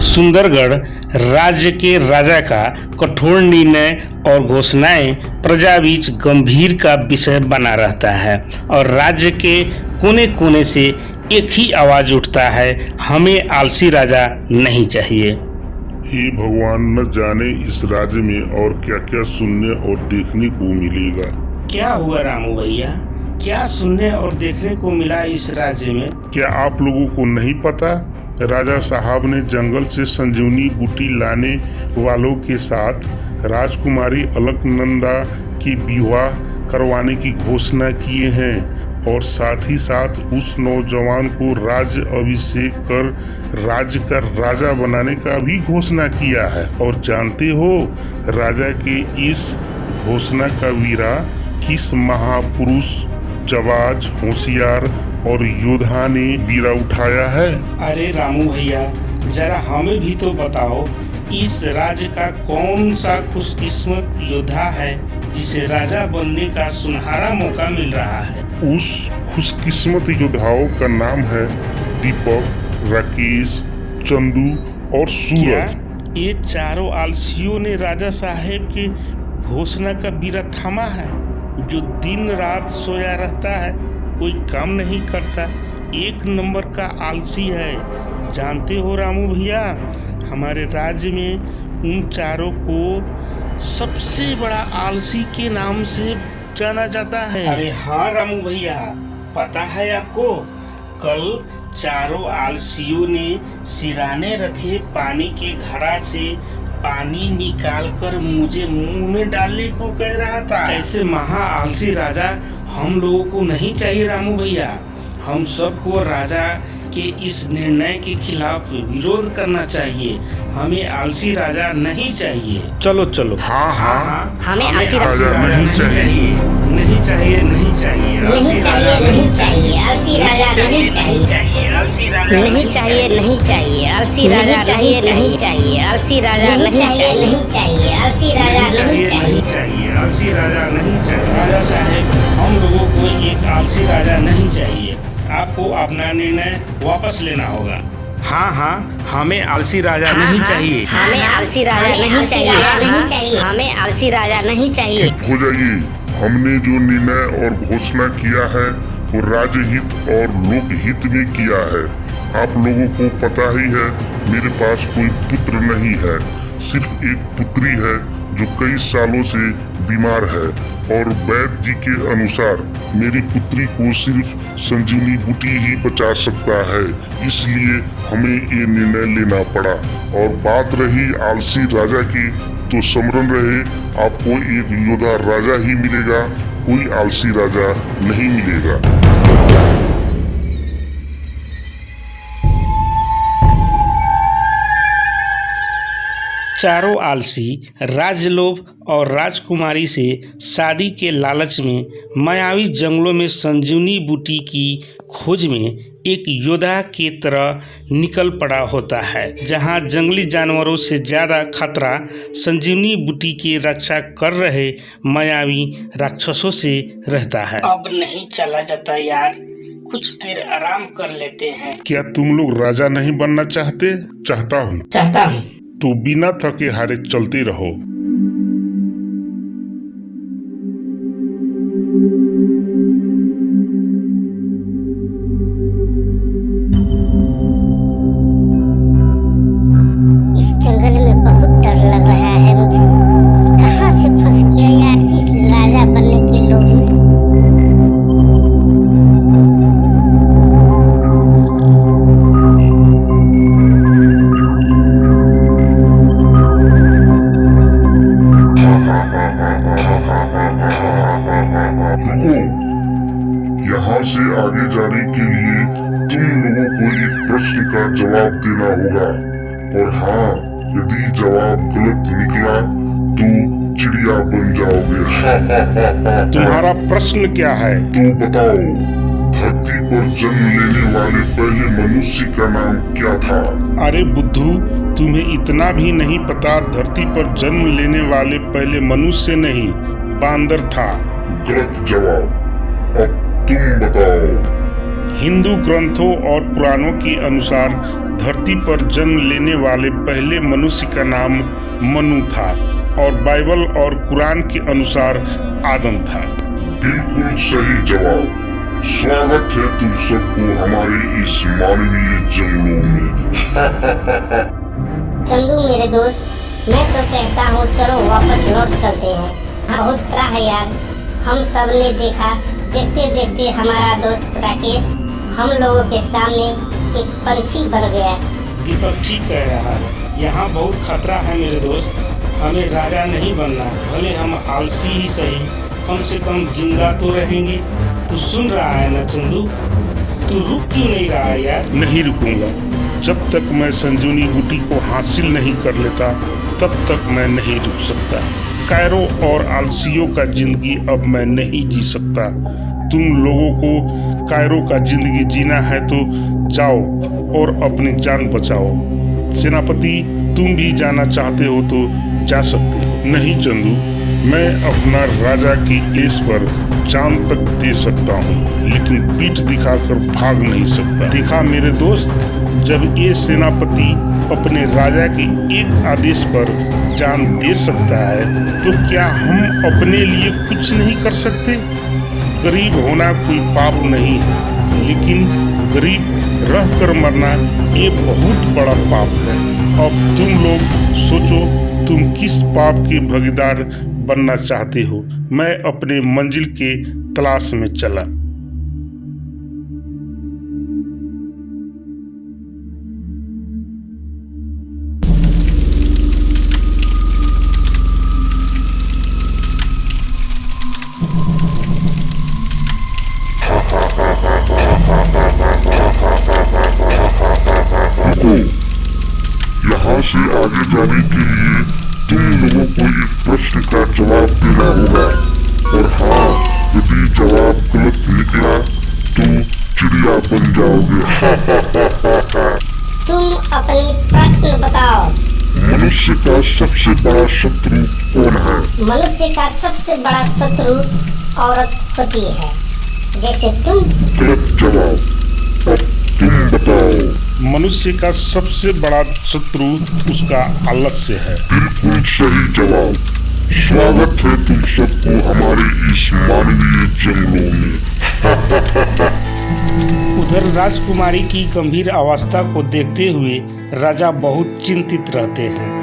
सुंदरगढ़ राज्य के राजा का कठोर निर्णय और घोषणाएं प्रजा बीच गंभीर का विषय बना रहता है और राज्य के कोने कोने से एक ही आवाज उठता है, हमें आलसी राजा नहीं चाहिए। हे भगवान, न जाने इस राज्य में और क्या क्या सुनने और देखने को मिलेगा। क्या हुआ रामू भैया, क्या सुनने और देखने को मिला इस राज्य में? क्या आप लोगों को नहीं पता, राजा साहब ने जंगल से संजीवनी बूटी लाने वालों के साथ राजकुमारी अलकनंदा की विवाह करवाने की घोषणा किए हैं और साथ ही साथ उस नौजवान को राज्य अभिषेक कर राज्य का राजा बनाने का भी घोषणा किया है। और जानते हो राजा के इस घोषणा का वीरा किस महापुरुष, जाबाज, होशियार और योद्धा ने बीड़ा उठाया है? अरे रामू भैया, जरा हमें भी तो बताओ, इस राज्य का कौन सा खुशकिस्मत योद्धा है जिसे राजा बनने का सुनहरा मौका मिल रहा है? उस खुशकिस्मत योद्धाओं का नाम है दीपक, राकेश, चंदू और सूरज। ये चारों आलसियों ने राजा साहेब की घोषणा का बीड़ा थामा है, जो दिन रात सोया रहता है, कोई काम नहीं करता, एक नंबर का आलसी है। जानते हो रामू भैया, हमारे राज्य में उन चारों को सबसे बड़ा आलसी के नाम से जाना जाता है। अरे हाँ रामू भैया, पता है आपको, कल चारों आलसियों ने सिराने रखे पानी के घड़ा से पानी निकालकर मुझे मुंह में डालने को कह रहा था। ऐसे महा आलसी राजा हम लोगों को नहीं चाहिए रामू भैया। हम सबको राजा के इस निर्णय के खिलाफ विरोध करना चाहिए। हमें आलसी राजा नहीं चाहिए। चलो चलो। हाँ हाँ, हमें आलसी राजा नहीं चाहिए। नहीं चाहिए, नहीं चाहिए, नहीं चाहिए, नहीं चाहिए, आलसी राजा नहीं चाहिए, आलसी राजा नहीं चाहिए, नहीं चाहिए, आलसी राजा चाहिए, नहीं चाहिए, आलसी राजा नहीं चाहिए, नहीं चाहिए, आलसी राजा नहीं चाहिए, आलसी राजा नहीं चाहिए। राजा साहेब, हम लोगों को एक आलसी राजा नहीं चाहिए। आपको अपना निर्णय वापस लेना होगा। हाँ हाँ, हमें आलसी राजा नहीं चाहिए। हमें आलसी राजा नहीं चाहिए, हमें आलसी राजा नहीं चाहिए। चुप हो जाइए। हमने जो निर्णय और घोषणा किया है वो राज्य हित और लोक हित में किया है। आप लोगों को पता ही है, मेरे पास कोई पुत्र नहीं है, सिर्फ एक पुत्री है जो कई सालों से बीमार है और वैद्य जी के अनुसार मेरी पुत्री को सिर्फ संजीवनी बूटी ही बचा सकता है, इसलिए हमें ये निर्णय लेना पड़ा। और बात रही आलसी राजा की, तो स्मरण रहे, आपको एक योद्धा राजा ही मिलेगा, कोई आलसी राजा नहीं मिलेगा। चारों आलसी राजलोभ और राजकुमारी से शादी के लालच में मायावी जंगलों में संजीवनी बूटी की खोज में एक योद्धा की तरह निकल पड़ा होता है, जहां जंगली जानवरों से ज्यादा खतरा संजीवनी बूटी की रक्षा कर रहे मायावी राक्षसों से रहता है। अब नहीं चला जाता यार, कुछ देर आराम कर लेते हैं। क्या तुम लोग राजा नहीं बनना चाहते? चाहता हूँ। तो बिना थके हारे चलते रहो। इस जंगल में बहुत डर लग रहा है मुझे। कहाँ से फंस गया यार इस राजा बनने के लोभ में। यहाँ से आगे जाने के लिए तुम लोगों को एक प्रश्न का जवाब देना होगा, और हाँ, यदि जवाब गलत निकला तो चिड़िया बन जाओगे। तुम्हारा प्रश्न क्या है? तो बताओ, धरती पर जन्म लेने वाले पहले मनुष्य का नाम क्या था? अरे बुद्धू, तुम्हें इतना भी नहीं पता? धरती पर जन्म लेने वाले पहले मनुष्य नहीं, बांदर था। गलत जवाब। अब तुम बताओ। हिंदू ग्रंथों और पुराणों के अनुसार धरती पर जन्म लेने वाले पहले मनुष्य का नाम मनु था और बाइबल और कुरान के अनुसार आदम था। बिल्कुल सही जवाब। स्वागत है तुम सबको हमारे इस मानवीय जंगलों में। चंदू मेरे दोस्त, मैं तो कहता हूँ चलो वापस लौट चलते हैं। बहुत खतरा है यार। हम सब ने देखा, देखते देखते हमारा दोस्त राकेश हम लोगों के सामने एक पंछी बन गया। दीपक ठीक कह रहा है, यहाँ बहुत खतरा है मेरे दोस्त। हमें राजा नहीं बनना, भले हम आलसी ही सही, कम से कम जिंदा तो रहेंगे। तू सुन रहा है ना चंदू? तू रुक क्यों नहीं रहा है यार? नहीं रुकूंगा। जब तक मैं संजीवनी बूटी को हासिल नहीं कर लेता तब तक मैं नहीं रुक सकता। कायरों और आलसियों का जिंदगी अब मैं नहीं जी सकता। तुम लोगों को कायरों का जिंदगी जीना है तो जाओ और अपनी जान बचाओ। सेनापति, तुम भी जाना चाहते हो तो जा सकते हो। नहीं चंदू, मैं अपना राजा की एस पर जान तक दे सकता हूँ, लेकिन पीठ दिखाकर भाग नहीं सकता। देखा मेरे दोस्त, जब ये सेनापति अपने राजा के एक आदेश पर जान दे सकता है तो क्या हम अपने लिए कुछ नहीं कर सकते? गरीब होना कोई पाप नहीं है, लेकिन गरीब रह कर मरना ये बहुत बड़ा पाप है। अब तुम लोग सोचो, तुम किस पाप के भागीदार बनना चाहते हो? मैं अपने मंजिल के तलाश में चला। यहाँ से आगे जाने के लिए तुम लोगों को एक प्रश्न का जवाब देना होगा, और हाँ, यदि जवाब गलत निकला तो चिड़िया बन जाओगे। तुम अपनी प्रश्न बताओ। मनुष्य का सबसे बड़ा शत्रु कौन है? मनुष्य का सबसे बड़ा शत्रु औरत होती है, जैसे तुम। गलत जवाब। अब तुम बताओ। मनुष्य का सबसे बड़ा शत्रु उसका आलस्य है। बिल्कुल सही जवाब। स्वागत है तुम सबको हमारे इस मानवीय जंगलों में। उधर राजकुमारी की गंभीर अवस्था को देखते हुए राजा बहुत चिंतित रहते हैं।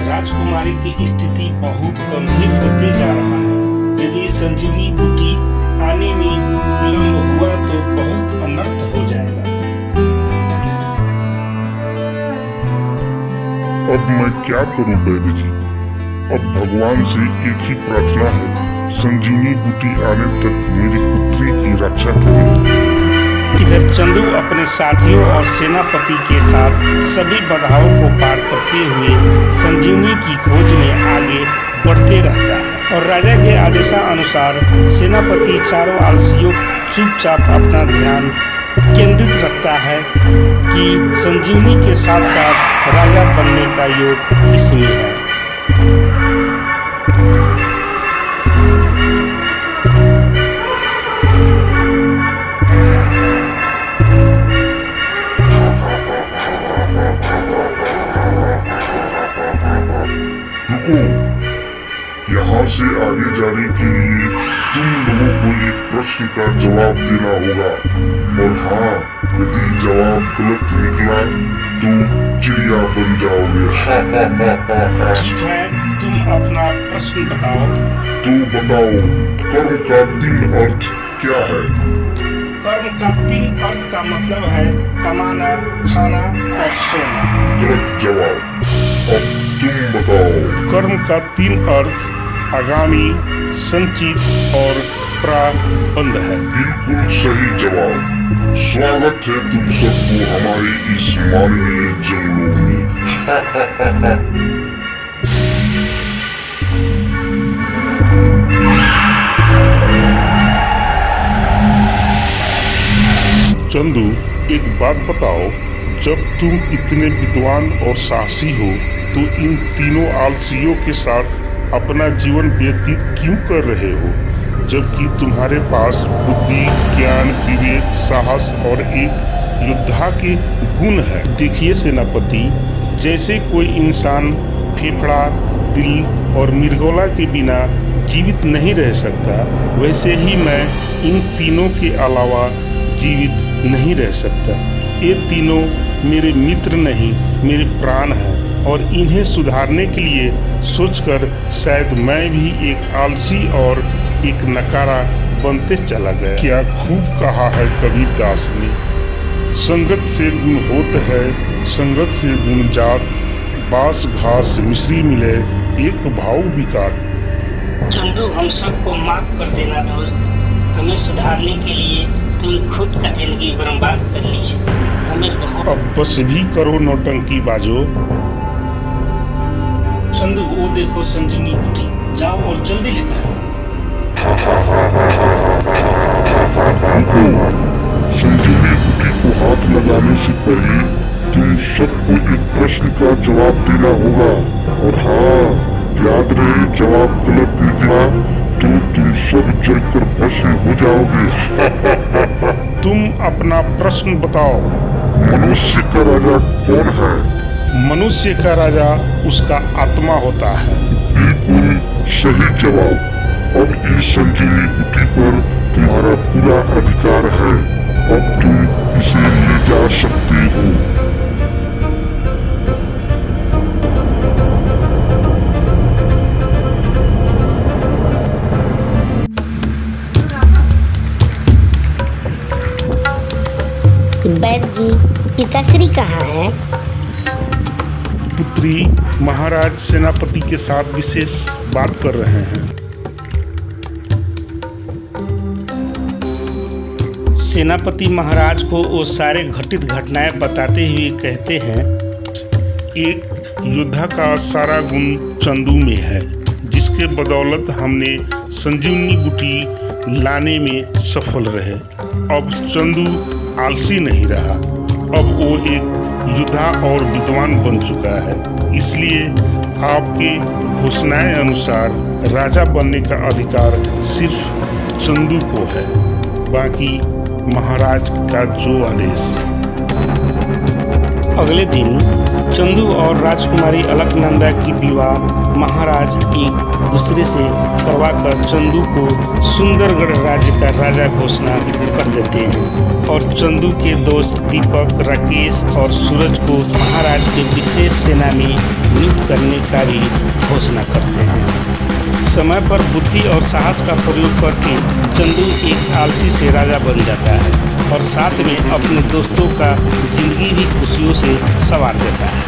राजकुमारी की स्थिति बहुत गंभीर होते जा रहा है। यदि संजीवनी बूटी आने में विलम्ब हुआ तो बहुत अनर्थ हो जाएगा। अब मैं क्या करूं वैद्य जी? अब भगवान से एक ही प्रार्थना है, संजीवनी बूटी आने तक मेरी पुत्री की रक्षा करें। इधर चंदू अपने साथियों और सेनापति के साथ सभी बाधाओं को पार करते हुए संजीवनी की खोज में आगे बढ़ते रहता है और राजा के आदेशानुसार सेनापति चारों आलसियों चुपचाप अपना ध्यान केंद्रित रखता है कि संजीवनी के साथ साथ राजा बनने का योग किसमें है। यहाँ से आगे जाने के लिए तुम लोगों को एक प्रश्न का जवाब देना होगा, और हाँ, यदि जवाब गलत निकला तो चिड़िया बन जाओगे। ठीक है, तुम अपना प्रश्न बताओ। तो बताओ, कर्म का 3 अर्थ क्या है? कर्म का 3 अर्थ का मतलब है कमाना, खाना और सोना। गलत जवाब। अब तुम बताओ। कर्म का 3 अर्थ आगामी, संचित और प्रारंभ है। बिल्कुल सही जवाब। स्वागत है तुम सबको हमारे इस मानवीय जंगलों में। चंदू, एक बात बताओ, जब तुम इतने विद्वान और साहसी हो तो इन तीनों आलसियों के साथ अपना जीवन व्यतीत क्यों कर रहे हो, जबकि तुम्हारे पास बुद्धि, ज्ञान, विवेक, साहस और एक योद्धा के गुण है। देखिए सेनापति, जैसे कोई इंसान फेफड़ा, दिल और मिर्गोला के बिना जीवित नहीं रह सकता, वैसे ही मैं इन तीनों के अलावा जीवित नहीं रह सकता। ये तीनों मेरे मित्र नहीं, मेरे प्राण हैं और इन्हें सुधारने के लिए सोचकर शायद मैं भी एक आलसी और एक नकारा बनते चला गया। क्या खूब कहा है कबीरदास ने, संगत से गुण होत है, संगत से गुण जात, बास घास मिश्री मिले, एक भाव विकार। चंदू, हम सबको माफ कर देना दोस्त। हमें सुधारने के लिए तुम खुद का जिंदगी बर्बाद कर ली। हमें बहुत अब बस भी करो नौटंकी बाजो। चंदू, वो देखो संजीवनी बूटी, जाओ और जल्दी लेकर आओ। रुको, संजीवनी बूटी को हाथ लगाने से पहले तुम सबको एक प्रश्न का जवाब देना होगा, और हाँ, याद रहे जवाब गलत निकला तो तुम सब जलकर भस्म हो जाओगे। तुम अपना प्रश्न बताओ। मनुष्य का राजा कौन है? मनुष्य का राजा उसका आत्मा होता है। बिल्कुल सही जवाब। अब इस संजीवनी बूटी पर तुम्हारा पूरा अधिकार है। अब तुम इसे ले जा सकते हो। वैद्य जी, पिताश्री कहाँ है? पुत्री महाराज सेनापति के साथ विशेष बात कर रहे हैं। सेनापति महाराज को वो सारे घटित घटनाएं बताते हुए कहते हैं, एक योद्धा का सारा गुण चंदू में है, जिसके बदौलत हमने संजीवनी बूटी लाने में सफल रहे। अब चंदू आलसी नहीं रहा, अब वो एक योद्धा और विद्वान बन चुका है। इसलिए आपके घोषणाएं अनुसार राजा बनने का अधिकार सिर्फ चंदू को है, बाकी महाराज का जो आदेश। अगले दिन चंदू और राजकुमारी अलकनंदा की विवाह महाराज एक दूसरे से करवाकर चंदू को सुंदरगढ़ राज्य का राजा घोषणा कर देते हैं और चंदू के दोस्त दीपक, राकेश और सूरज को महाराज के विशेष सेना में नियुक्त करने का भी घोषणा करते हैं। समय पर बुद्धि और साहस का प्रयोग करके चंदू एक आलसी से राजा बन जाता है और साथ में अपने दोस्तों का जिंदगी भी खुशियों से संवार देता है।